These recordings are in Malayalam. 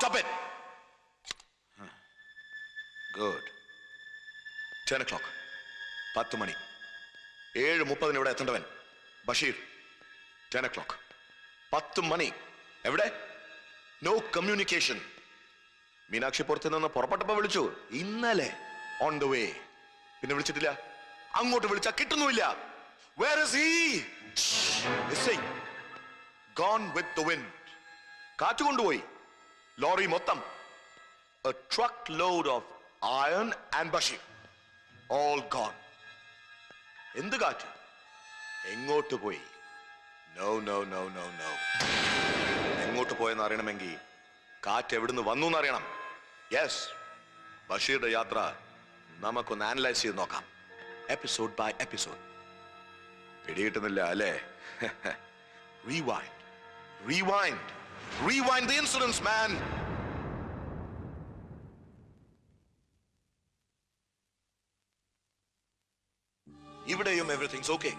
stop it. Good. 10 o'clock. 10 മണി. 7:30 ഇവിടെ എത്തേണ്ടവൻ ബഷീർ. 10 o'clock. 10 മണി. എവിടെ? No communication. മീനാക്ഷി പുറത്ത് നിന്ന് പുറപ്പെട്ടപ്പോ വിളിച്ചു, ഇന്നലെ ഓൺ ദ വേ. പിന്നെ വിളിച്ചിട്ടില്ല. അങ്ങോട്ട് വിളിച്ചാ കിട്ടുന്നുമില്ല. Where is he? Missing. Gone with the wind. കാറ്റ് കൊണ്ടുപോയി. ലോറി മൊത്തം. A truckload of iron and Bashir. All gone. എന്ത് കാറ്റ്? എങ്ങോട്ട് പോയി? No, no, no, no, no. എങ്ങോട്ട് പോയെന്ന് അറിയണമെങ്കിൽ കാറ്റ് എവിടുന്ന് വന്നു എന്നറിയണം. യെസ്, ബഷീറുടെ യാത്ര നമുക്കൊന്ന് അനലൈസ് ചെയ്ത് നോക്കാം, എപ്പിസോഡ് ബൈ എപ്പിസോഡ്. പിടികിട്ടുന്നില്ല അല്ലേ? Rewind, rewind, rewind the incidents, man. ഇവിടെയും everything's okay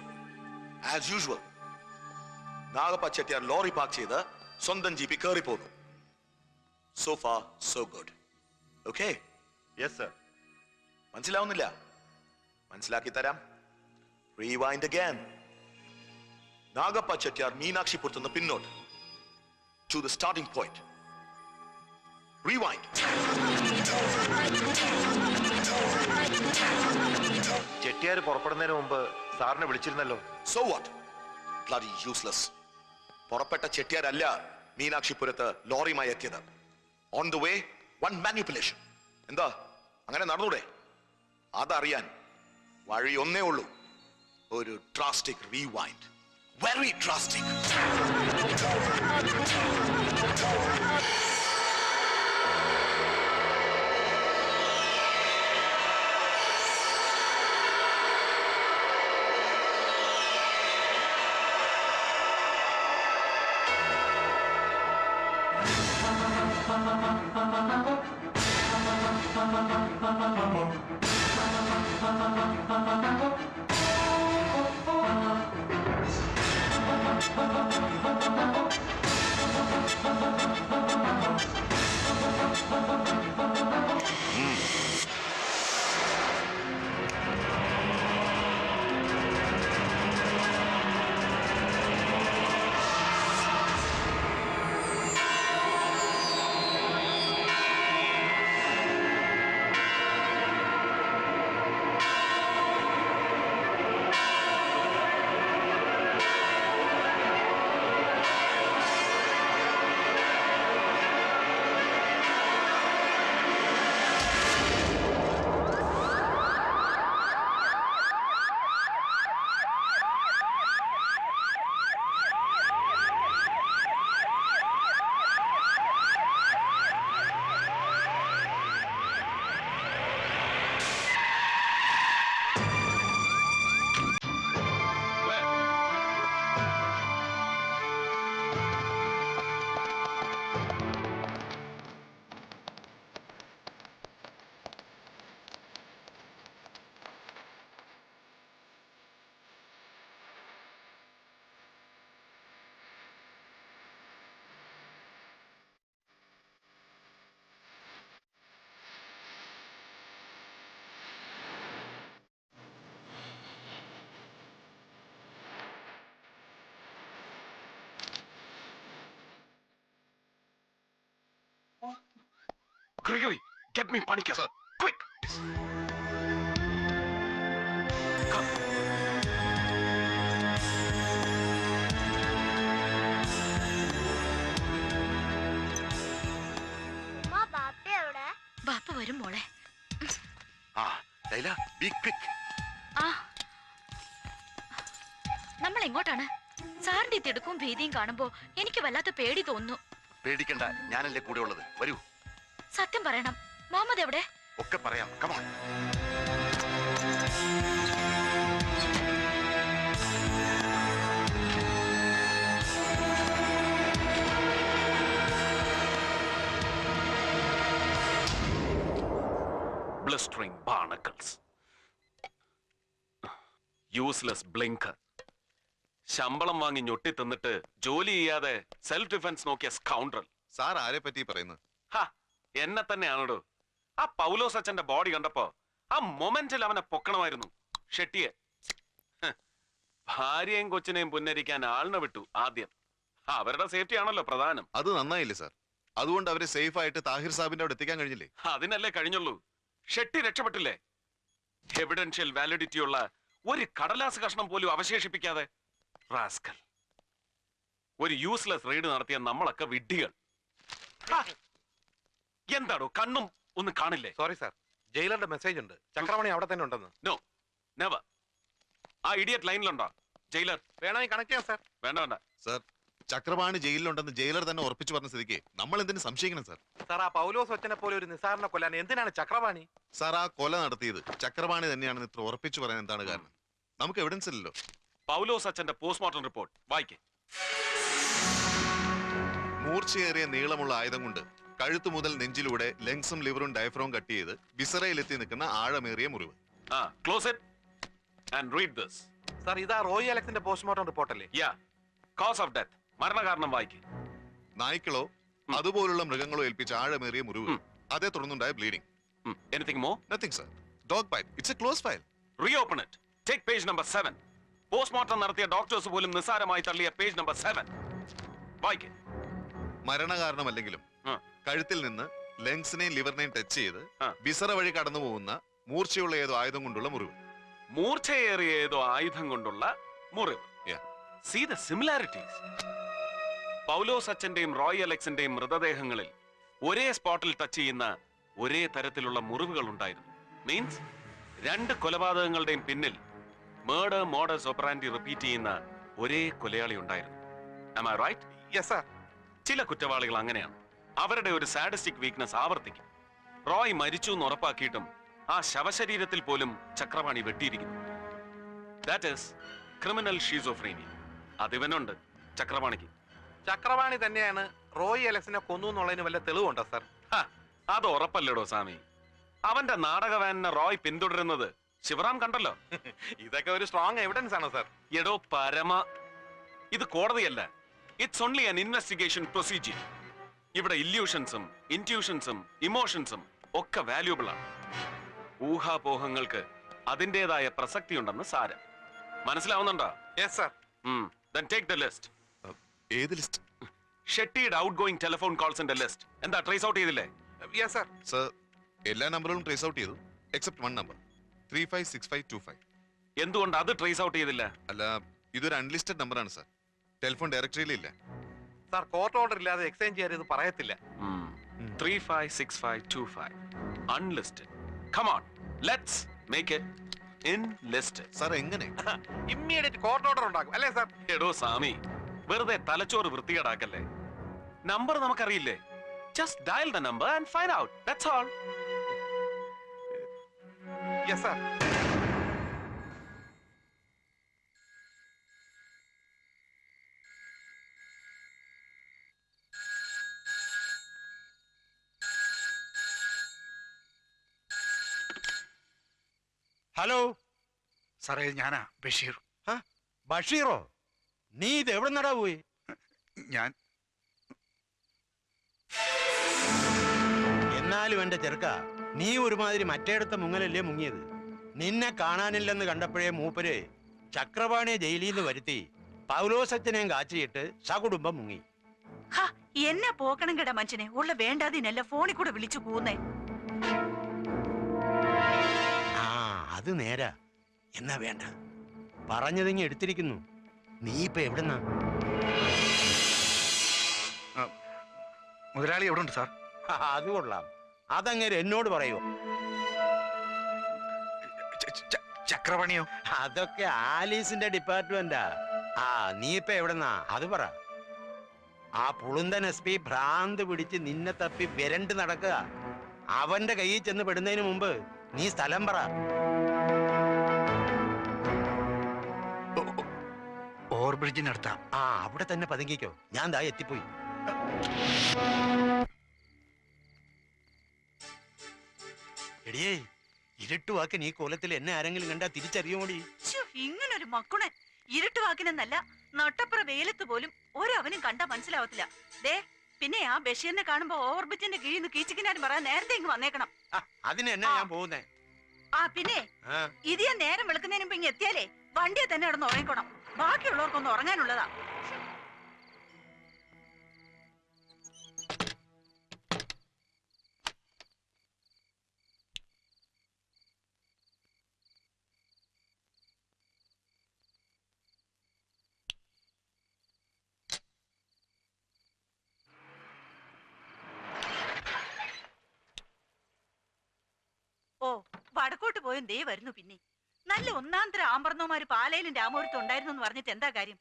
as usual. Nagappa Chettiar lorry park ചെയ്ത് സ്വന്തം ജീപ്പി കയറി പോന്നു. So far, so good. Okay? Yes, sir. മനസ്സിലാവുന്നില്ല? മനസ്സിലാക്കി തരാം. Rewind again. നാഗപ്പ ചെട്ടിയാർ മീനാക്ഷിപുരത്തുനിന്ന് പിന്നോട്ട് to the starting point. Rewind. Chettiar പുറപ്പെടുന്നതിന് മുമ്പ് സാറിനെ വിളിച്ചിരുന്നല്ലോ. So what? Bloody useless. പുറപ്പെട്ട ചെട്ടിയാരല്ല മീനാക്ഷിപുരത്ത് ലോറിയുമായി എത്തിയത്. On the way, one manipulation. എന്താ അങ്ങനെ നടന്നൂടെ? അതറിയാൻ വഴി ഒന്നേ ഉള്ളൂ, ഒരു drastic rewind. Very drastic. Gregory, get me Panika, sir. Quick! Come. ബാപ്പ വരും മോളെ. Laila, be quick. നമ്മൾ എങ്ങോട്ടാണ്? സാറിന്റെ തിടുക്കവും ഭീതിയും കാണുമ്പോ എനിക്ക് വല്ലാത്ത പേടി തോന്നുന്നു. പേടിക്കണ്ട, ഞാനല്ലേ കൂടെ ഉള്ളത്. വരൂ. സത്യം പറയണം, മുഹമ്മദ് എവിടെ? ഒക്കെ പറയാം. Come on. Blistering barnacles. Useless blinker. ശമ്പളം വാങ്ങി ഞൊട്ടി തിന്നിട്ട് ജോലി ചെയ്യാതെ സെൽഫ് ഡിഫൻസ് നോക്കിയ സ്കൗണ്ടറൽ. സാർ ആരെ പറ്റി പറയുന്നു? ഹാ, എന്നെ തന്നെയാണോടോ. ആ പൗലോസ് അച്ഛന്റെ ബോഡി കണ്ടപ്പോ ആ മൊമെന്റിൽ അവനെ പൊക്കണമായിരുന്നു ഷെട്ടിയെ. ഹ്, ഭാര്യയും കൊച്ചിനെയും പുന്നരിക്കാൻ ആളിനെ വിട്ടു ആദ്യം. അവരുടെ സേഫ്റ്റി ആണല്ലോ പ്രധാനം. അത് നന്നായില്ലേ സാർ? അതുകൊണ്ട് അവരെ സേഫ് ആയിട്ട് താഹിർ സാഹിബിന്റെ അവിടെ എത്തിക്കാൻ കഴിഞ്ഞില്ലേ? അതിനല്ലേ കഴിഞ്ഞുള്ളൂ. ഷെട്ടി രക്ഷപ്പെട്ടില്ലേ? എവിഡൻഷ്യൽ വാലിഡിറ്റി ഉള്ള ഒരു കടലാസ് കഷ്ണം പോലും അവശേഷിപ്പിക്കാതെ. റാസ്കൽ. ഒരു യൂസ്ലെസ് റെയ്ഡ് നടത്തിയ നമ്മളൊക്കെ വിഡ്ഢികൾ. ഹാ, എന്താടോ കണ്ണും ഒന്നും കാണില്ലേ? സോറി സാർ, ജയിലറുടെ മെസ്സേജ് ഉണ്ട്. ചക്രമണി അവിടെ തന്നെ ഉണ്ടെന്ന്. No, never. ആ ഇഡിയറ്റ് ലൈനിലുണ്ടോ ജയിലർ? വേണമെങ്കിൽ കണക്ട് ചെയ്യാം സാർ. വേണ്ട വേണ്ട. സാർ, ചക്രപാണി ജയിലിലുണ്ടെന്ന് ജയിലർ തന്നെ ഉറപ്പിച്ചു പറഞ്ഞ സ്ഥിതിക്ക് നമ്മൾ എന്തിനു സംശയിക്കണം സാർ? സാർ, ആ പൗലോസ് ഒച്ചനെ പോലെ ഒരു നിസാറിനെ കൊല്ലാൻ എന്തിനാണ് ചക്രപാണി? സാർ, ആ കൊല നടത്തിയത് ചക്രപാണി തന്നെയാണെന്ന് ഇത്ര ഉറപ്പിച്ചു പറയാൻ എന്താണ് കാരണം? നമുക്ക് എവിഡൻസ് ഇല്ലല്ലോ. പൗലോസ് അച്ഛന്റെ പോസ്റ്റ്മോർട്ടം റിപ്പോർട്ട് വായിക്കേ. മൂർച്ചയേറിയ നീളമുള്ള ആയുധം കൊണ്ട് കഴുത്തു മുതൽ നെഞ്ചിലൂടെ ലങ്സും ലിവറും ഡയഫ്രോം കട്ട് ചെയ്ത് വിസറയിലെത്തി നിൽക്കുന്ന ആഴമേറിയ മുറിവ്. Close it and read this. Sir, ഇതാ റോയി അലക്സിന്റെ പോസ്റ്റ്മോർട്ടം റിപ്പോർട്ടല്ലേ? യാ, കോസ് ഓഫ് ഡെത്ത്, മരണകാരണം വായിക്കേ. നായ്ക്കളോ അതുപോലുള്ള മൃഗങ്ങളോ ഏൽപ്പിച്ച ആഴമേറിയ മുറിവ്, അതേ തുടർന്നുണ്ടായ bleeding. Anything more? Nothing sir. Dog bite. It's a close file. Reopen it. Take page number 7. Postmortem നടത്തിയ ഡോക്ടേഴ്സ് പോലും നിസ്സാരമായി തള്ളിയ പേജ് നമ്പർ 7 വായിക്കേ. മരണകാരണമല്ലെങ്കിലും കഴുത്തിൽ നിന്ന് ലങ്സിനെയും ലിവറിനെയും ടച്ച് ചെയ്ത് വിസറ വഴി കടന്നു പോകുന്ന മൂർച്ചയുള്ള ഏതോ ആയുധം കൊണ്ടുള്ള മുറിവ്. മൂർച്ചയേറിയ ഏതോ ആയുധം കൊണ്ടുള്ള മുറിവ്. See the similarities. പൗലോസ് അച്ഛന്റെയും റോയ് അലക്സിന്റെയും മൃതദേഹങ്ങളിൽ ഒരേ സ്പോട്ടിൽ ടച്ച് ചെയ്യുന്ന ഒരേ തരത്തിലുള്ള മുറിവുകൾ ഉണ്ടായിരുന്നു. മീൻസ് രണ്ട് കൊലപാതകങ്ങളുടെയും പിന്നിൽ മേർഡർ മോഡസ് ഓപ്പറാൻഡി റിപ്പീറ്റ് ചെയ്യുന്ന ഒരേ കൊലയാളി ഉണ്ടായിരുന്നു. Am I right? Yes sir. ചില കുറ്റവാളികൾ അങ്ങനെയാണ്. അവരുടെ ഒരു സാഡിസ്റ്റിക് വീക്ക്നെസ് ആവർത്തിക്കും. റോയ് മരിച്ചു എന്ന് ഉറപ്പാക്കിയിട്ടും ആ ശവശരീരത്തിൽ പോലും ചക്രപാണി വെട്ടിയിരിക്കുന്നു. That is criminal schizophrenia. അതിവനുണ്ട് ചക്രപാണിക്ക്. ചക്രവാണി തന്നെയാണ് റോയി അലക്സിനെ കൊന്നു എന്നുള്ളതിന് വല്ല തെളിവുണ്ടോ സാർ? അത് ഉറപ്പല്ലടോ സ്വാമി. അവന്റെ നാടക വാനിനെ റോയ് പിന്തുടരുന്നത് ശിവറാം കണ്ടല്ലോ. ഇതൊക്കെ ഒരു സ്ട്രോങ് എവിഡൻസ് ആണ് സാർ. എടോ പരമ, ഇത് കോടതിയല്ല. It's only an investigation procedure. ഇവിടെ ഇല്യൂഷൻസും ഇൻറ്റ്യൂഷൻസും ഇമോഷൻസും ഒക്കെ വാല്യൂബിൾ ആണ്. ഊഹാപോഹങ്ങൾക്ക് അതിൻ്റെതായ പ്രസക്തിയുണ്ടെന്ന് സാരം. മനസ്സിലാവുന്നുണ്ടോ? Yes sir. Then take the list. ഏത് ലിസ്റ്റ്? ഷെട്ടിയുടെ ഔട്ട് ഗോയിങ് ടെലിഫോൺ കോൾസിന്റെ ലിസ്റ്റ്. എന്താ ട്രേസ് ഔട്ട് ചെയ്തില്ലേ? Yes sir. സർ, എല്ലാ നമ്പറുകളും ട്രേസ് ഔട്ട് ചെയ്തു എക്സെപ്റ്റ് വൺ നമ്പർ, 356525. എന്തുകൊണ്ട് അത് ട്രേസ് ഔട്ട് ചെയ്തില്ല? അല്ല, ഇതൊരു അൺലിസ്റ്റഡ് നമ്പറാണ് സർ. ടെലിഫോൺ ഡയറക്ടറിയിൽ ഇല്ല. സാർ, കോർട്ട് ഓർഡർ ഇല്ലാതെ എക്സ്ചേഞ്ച് ചെയ്യാൻ ഇത് പറയത്തില്ല. 356525 unlisted. Come on, let's make it enlisted. Sir, എങ്ങനെ? ഇമ്മീഡിയറ്റ് കോർട്ട് ഓർഡർ ഉണ്ടാക്കും അല്ലേ സാർ? എടോ സ്വാമി, വെറുതെ തലച്ചോറ് വൃത്തികേടാക്കല്ലേ. നമ്പർ നമുക്കറിയില്ലേ. Just dial the number and find out. That's all. Yes sir. Hello സാറേ, ഞാനാ ബഷീർ. ബഷീറോ? നീ ഇത് എവിടെ നടാ പോയി? ഞാൻ എന്നാലും എന്റെ ചെറുക്ക, നീ ഒരുമാതിരി മറ്റേടത്തെ മുങ്ങലല്ലേ മുങ്ങിയത്. നിന്നെ കാണാനില്ലെന്ന് കണ്ടപ്പോഴേ മൂപ്പര് ചക്രപാണിയെ ജയിലിൽ നിന്ന് വരുത്തി പൗലോസച്ചനെയും കാച്ചിയിട്ട് സകുടുംബം മുങ്ങി. എന്നെ പോക്കണം കേടാ മനുഷ്യനെ. ഉള്ള വേണ്ടാതിനല്ല ഫോണിൽ കൂടെ വിളിച്ചു കൂന്നേ. ആ, അത് നേരാ. എന്നാ വേണ്ട, പറഞ്ഞതിങ്ങി എടുത്തിരിക്കുന്നു. നീ ഇപ്പൊ എവിടെന്നാ? മുതലാളി എവിടെ ഉണ്ട് സാർ? അത് കൊള്ളാം. അതങ്ങനെ എന്നോട് പറയുമോ? ചക്രപണിയോ? അതൊക്കെ ആലീസിന്റെ ഡിപ്പാർട്ട്മെന്റാ. ആ, നീ ഇപ്പൊ എവിടെന്നാ അത് പറ. ആ പുളുന്തൻ SP ഭ്രാന്ത് പിടിച്ച് നിന്നെ തപ്പി വിരണ്ട് നടക്കുക. അവന്റെ കയ്യിൽ ചെന്ന് പെടുന്നതിന് മുമ്പ് നീ സ്ഥലം പറ. ഓവർബ്രിഡ്ജിനടുത്താ. ആ, അവിടെ തന്നെ പതുങ്ങിക്കോ. ഞാൻ ദാ എത്തിപ്പോയി. എടിയേ, ഇരുട്ടുവാക്ക് നീ കോലത്തിൽ എന്നെ ആരെങ്കിലും കണ്ടാ തിരിച്ചറിയുമോടി? ഇങ്ങനൊരു മക്കുണൻ. ഇരുട്ടുവാക്കിനെന്നല്ല, നട്ടപ്പുറ വെയിലത്ത് പോലും ഒരവനും കണ്ടാ മനസ്സിലാവത്തില്ല. ദേ, പിന്നെ ആ ബഷീറിനെ കാണുമ്പോ ഓവർബ്രിഡ്ജിന്റെ കീഴിൽ നിന്ന് കീച്ചിക്കിനാരും പറയാൻ നേരത്തെ ഇങ്ങ് വന്നേക്കണം. അതിന് എന്നാ ഞാൻ പോകുന്നേ? ആ പിന്നെ ഇത് ഞാൻ നേരം വെളുക്കുന്നതിന് മുമ്പ് ഇങ്ങ് എത്തിയാലേ വണ്ടിയെ തന്നെ കിടന്ന് ഉറങ്ങിക്കോണം. ബാക്കിയുള്ളവർക്കൊന്ന് ഉറങ്ങാനുള്ളതാ. ഓ, വടക്കോട്ട് പോയും ദേ വരുന്നു. പിന്നെ നല്ല ഒന്നാന്തര ആമ്പർന്നോമാര് പാലയിലും രാമപുരത്തും ഉണ്ടായിരുന്നു എന്ന് പറഞ്ഞിട്ട് എന്താ കാര്യം?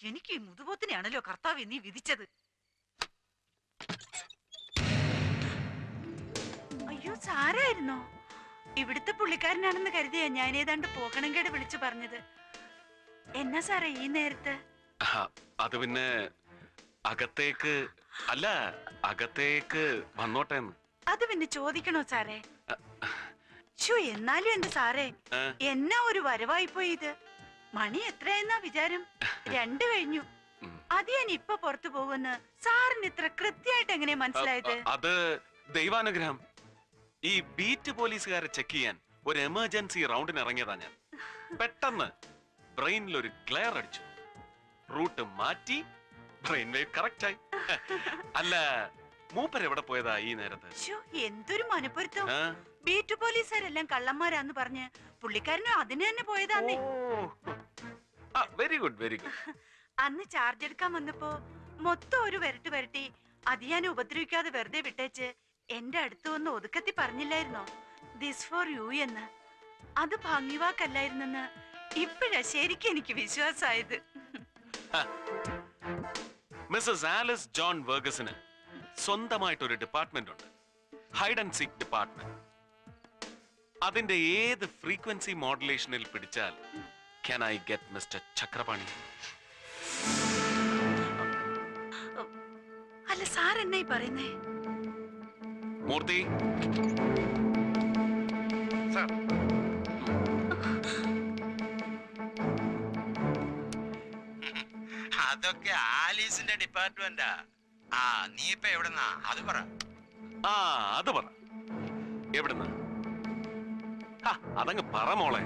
എനിക്ക് ഈ മുതുപോത്തിനെയാണല്ലോ കർത്താവ് നീ വിധിച്ചത്. അയ്യോ, സാരായിരുന്നോ? ഇവിടുത്തെ പുള്ളിക്കാരനാണെന്ന് കരുതിയാ ഞാൻ ഏതാണ്ട് പോകണങ്കേട് വിളിച്ചു പറഞ്ഞത്. എന്നാ സാറേ ഈ നേരത്ത്? അത് പിന്നെ അകത്തേക്ക് അല്ല, അകത്തേക്ക് വന്നോട്ടെ. അത് പിന്നെ ചോദിക്കണോ സാറേ? ഷോ, എന്നാലും എന്റെ സാറേ, എന്നാ ഒരു വരവായിപ്പോയി ഇത്. മണി എത്രയെന്നാ വിചാരം? 2 കഴിഞ്ഞു. അത് ഞാൻ ഇപ്പൊ പുറത്തു പോകുന്ന സാറിന് ഇത്ര കൃത്യമായിട്ട് എങ്ങനെ മനസ്സിലായത്? അത് ദൈവാനുഗ്രഹം. ഈ ബീറ്റ് പോലീസുകാരെ ചെക്ക് ചെയ്യാൻ ഒരു എമർജൻസി റൗണ്ടിന് ഇറങ്ങിയതാ ഞാൻ. പെട്ടെന്ന് ബ്രെയിനിൽ ഒരു ക്ലിയർ അടിച്ചു. റൂട്ട് മാറ്റി ബ്രെയിൻ വേവ് കറക്റ്റ് ആയി. അല്ല, മൂപ്പർ എവിടെ പോയതാ ഈ നേരത്ത്? എന്തൊരു മനപ്പൊരുത്തം. ബീറ്റ് പോലീസുകാരെല്ലാം കള്ളന്മാരാന്ന് പറഞ്ഞ് പുള്ളിക്കാരനും അതിന് തന്നെ പോയതാന്നേ. Very good, very good. അന്ന് ചാർജ് എടുക്കാൻ വന്നപ്പോ മൊത്തം ഒരു വരട്ടി അത് ഞാൻ ഉപദ്രവിക്കാതെ വെറുതെ വിട്ടേച്ച് എന്റെ അടുത്ത് വന്ന് ഒതുക്കത്തി പറഞ്ഞില്ലായിരുന്നോ, ദിസ് ഫോർ യു എന്ന്? അത് ഭംഗിവാക്കല്ലായിരുന്നെന്ന് ഇപ്പഴാ ശരിക്കും എനിക്ക് വിശ്വാസമായത്. മിസ്സസ് ആലിസ് ജോൺ വെർഗസിന് സ്വന്തമായിട്ടൊരു ഡിപ്പാർട്ട്മെന്റ് ഉണ്ട്, ഹൈഡ് ആൻഡ് സീക്ക് ഡിപ്പാർട്ട്മെന്റ്. അതിന്റെ ഏത് ഫ്രീക്വൻസി മോഡുലേഷനിൽ പിടിച്ചാൽ can I get Mr. Chakrapani? അല്ല സാർ എന്നായി പറയുന്നേ? മൂർത്തി, സാർ, അതൊക്കെ ആലീസിന്റെ ഡിപ്പാർട്ട്മെന്റാ. നീ ഇപ്പൊ എവിടെന്നാ? അത് പറ. അത് പറ, എവിടുന്ന്? അതങ്ങ് പറ മോളെ.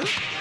Huh?